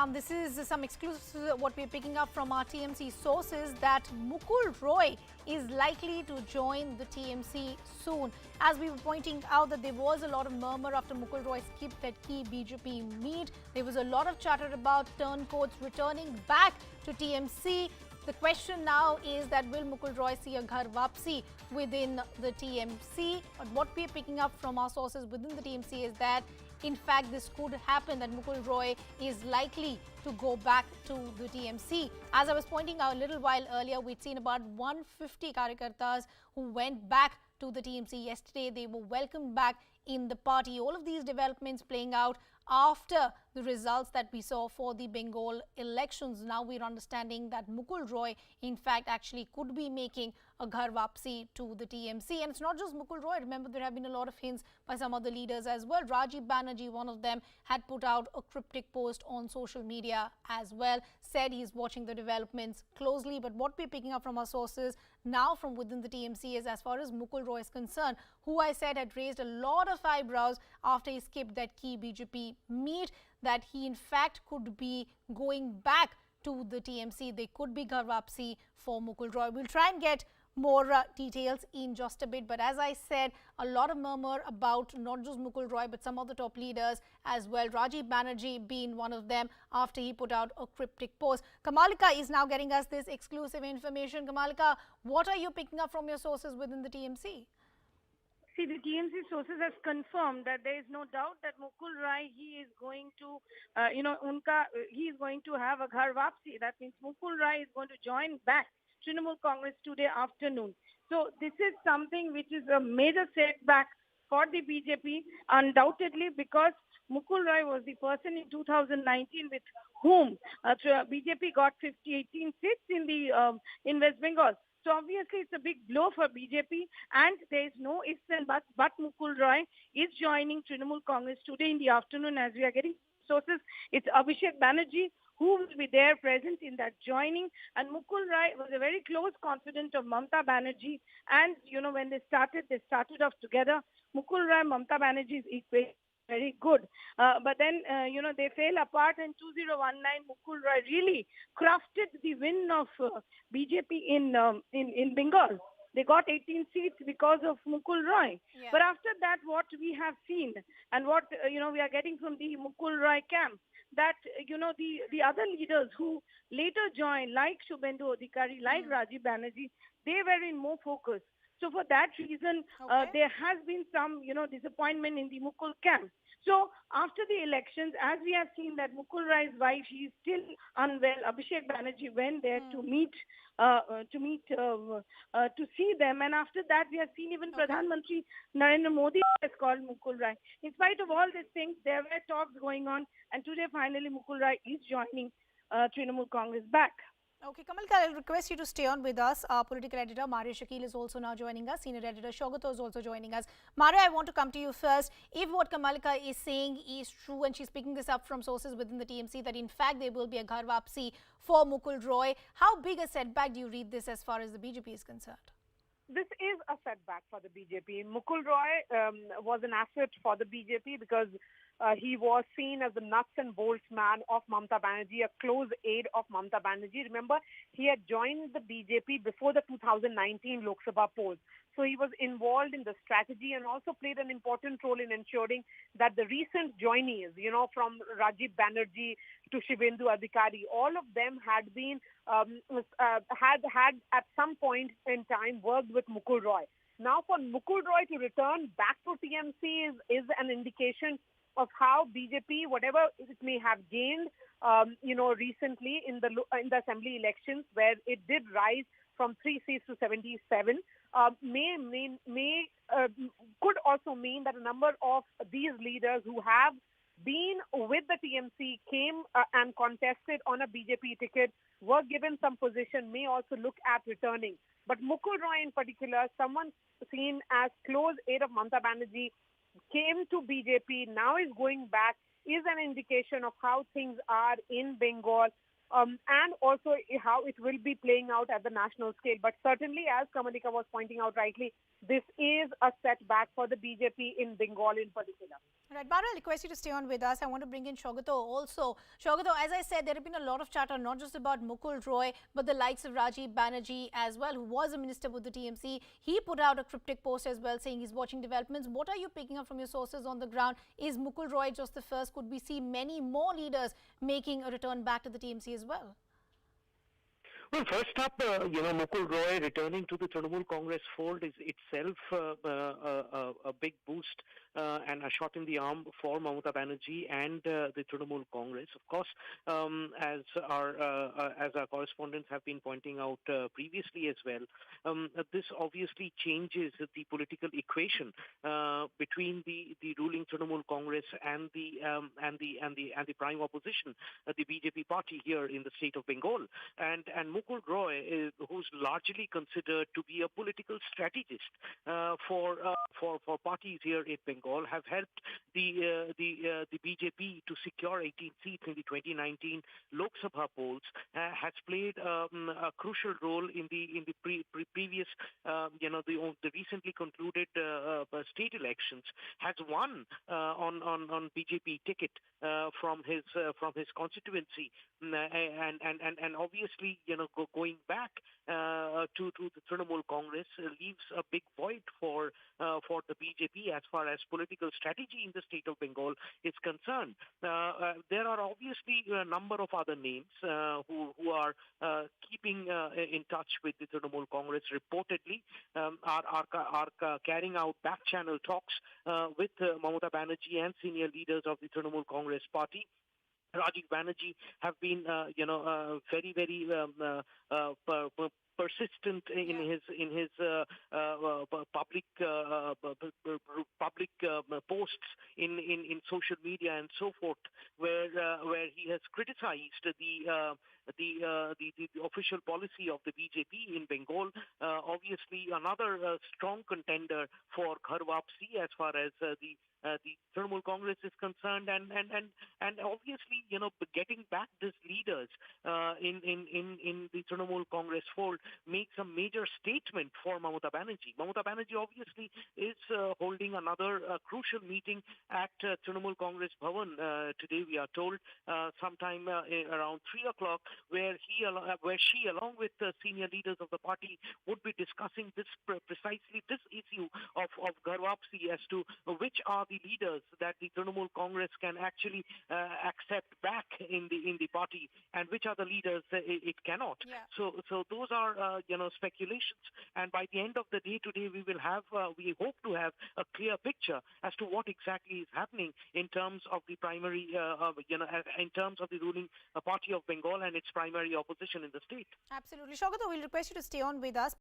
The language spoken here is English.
This is some exclusive what we're picking up from our TMC sources that Mukul Roy is likely to join the TMC soon. As we were pointing out that there was a lot of murmur after Mukul Roy skipped that key BJP meet. There was a lot of chatter about turncoats returning back to TMC. The question now is that will Mukul Roy see a ghar wapsi within the TMC? But what we're picking up from our sources within the TMC is that in fact this could happen, that Mukul Roy is likely to go back to the TMC. As I was pointing out a little while earlier, we'd seen about 150 Karyakartas who went back to the TMC yesterday. They were welcomed back in the party. All of these developments playing out after the results that we saw for the Bengal elections. Now we're understanding that Mukul Roy, in fact, actually could be making a ghar wapsi to the TMC. And it's not just Mukul Roy. Remember, there have been a lot of hints by some other leaders as well. Rajib Banerjee, one of them, had put out a cryptic post on social media as well, said he's watching the developments closely. But what we're picking up from our sources now from within the TMC is, as far as Mukul Roy is concerned, who I said had raised a lot of eyebrows after he skipped that key BJP meet, that he in fact could be going back to the TMC. They could be ghar wapsi for Mukul Roy. We'll try and get more details in just a bit. But as I said, a lot of murmur about not just Mukul Roy but some of the top leaders as well. Rajib Banerjee being one of them after he put out a cryptic post. Kamalika is now getting us this exclusive information. Kamalika, what are you picking up from your sources within the TMC? See, the TMC sources has confirmed that there is no doubt that Mukul Roy, he is going to, he is going to have a ghar wapsi. That means Mukul Roy is going to join back Trinamool Congress today afternoon. So this is something which is a major setback for the BJP, undoubtedly, because Mukul Roy was the person in 2019 with whom BJP got 18 seats in West Bengal. So obviously it's a big blow for BJP, and there is no ifs and buts, but Mukul Roy is joining Trinamool Congress today in the afternoon. As we are getting sources, it's Abhishek Banerjee who will be there present in that joining. And Mukul Roy was a very close confidant of Mamata Banerjee, and when they started off together. Mukul Roy, Mamata Banerjee's equation very good. But then, they fell apart, and 2019, Mukul Roy really crafted the win of BJP in Bengal. They got 18 seats because of Mukul Roy. Yeah. But after that, what we have seen and what, we are getting from the Mukul Roy camp, that, the other leaders who later joined, like Suvendu, Adhikari, like Rajib Banerjee, they were in more focus. So for that reason, there has been some, disappointment in the Mukul camp. So after the elections, as we have seen that Mukul Roy's wife, she is still unwell. Abhishek Banerjee went there to see them. And after that, we have seen even Pradhan Mantri Narendra Modi has called Mukul Roy. In spite of all these things, there were talks going on. And today, finally, Mukul Roy is joining Trinamool Congress back. Okay, Kamalika, I'll request you to stay on with us. Our political editor, Maria Shakil, is also now joining us. Senior editor, Shogato, is also joining us. Maria, I want to come to you first. If what Kamalika is saying is true, and she's picking this up from sources within the TMC, that in fact there will be a ghar wapsi for Mukul Roy, how big a setback do you read this as far as the BJP is concerned? This is a setback for the BJP. Mukul Roy was an asset for the BJP because he was seen as the nuts and bolts man of Mamata Banerjee, a close aide of Mamata Banerjee. Remember, he had joined the BJP before the 2019 Lok Sabha polls. So he was involved in the strategy and also played an important role in ensuring that the recent joinees, from Rajib Banerjee to Suvendu Adhikari, all of them had been, had at some point in time worked with Mukul Roy. Now for Mukul Roy to return back to TMC is an indication of how BJP, whatever it may have gained, recently in the assembly elections, where it did rise from 3 seats to 77, could also mean that a number of these leaders who have been with the TMC came and contested on a BJP ticket, were given some position, may also look at returning. But Mukul Roy in particular, someone seen as close aide of Mamata Banerjee, came to BJP, now is going back, is an indication of how things are in Bengal, and also how it will be playing out at the national scale. But certainly, as Kamalika was pointing out rightly, this is a setback for the BJP in Bengal in particular. Right, Bara, I'll request you to stay on with us. I want to bring in Shogato also. Shogato, as I said, there have been a lot of chatter, not just about Mukul Roy, but the likes of Rajib Banerjee as well, who was a minister with the TMC. He put out a cryptic post as well, saying he's watching developments. What are you picking up from your sources on the ground? Is Mukul Roy just the first? Could we see many more leaders making a return back to the TMC as well? Well, first up, Mukul Roy returning to the Trinamool Congress fold is itself a big boost and a shot in the arm for Mamata Banerjee and the Trinamool Congress. Of course, as our correspondents have been pointing out previously as well, this obviously changes the political equation between the ruling Trinamool Congress and the prime opposition, the BJP party here in the state of Bengal, and Mukul Roy, who's largely considered to be a political strategist for parties here in Bengal, have helped the BJP to secure 18 seats in the 2019 Lok Sabha polls, has played a crucial role in the previous, the recently concluded state elections, has won on BJP ticket from his constituency, and obviously, going back to the Trinamool Congress leaves a big void for the BJP as far as political strategy in the state of Bengal is concerned. There are obviously a number of other names who are keeping in touch with the Trinamool Congress, reportedly are carrying out back channel talks with Mamata Banerjee and senior leaders of the Trinamool Congress party. Rajib Banerjee have been, very, very persistent in his public posts in social media and so forth, where he has criticized the official policy of the BJP in Bengal. Obviously, another strong contender for Ghar Wapsi as far as the Trinamool Congress is concerned, and obviously, getting back these leaders in the Trinamool Congress fold makes a major statement for Mamata Banerjee. Mamata Banerjee obviously is holding another crucial meeting at Trinamool Congress Bhavan today, we are told, sometime around 3 o'clock, where she, along with the senior leaders of the party, would be discussing precisely this issue of Ghar Wapsi, as to which are the leaders that the Trinamool Congress can actually accept back in the party, and which are the leaders it cannot. Yeah. So those are speculations, and by the end of the day today, we hope to have a clear picture as to what exactly is happening in terms of the primary, in terms of the ruling party of Bengal and its primary opposition in the state. Absolutely. Shogato, we'll request you to stay on with us.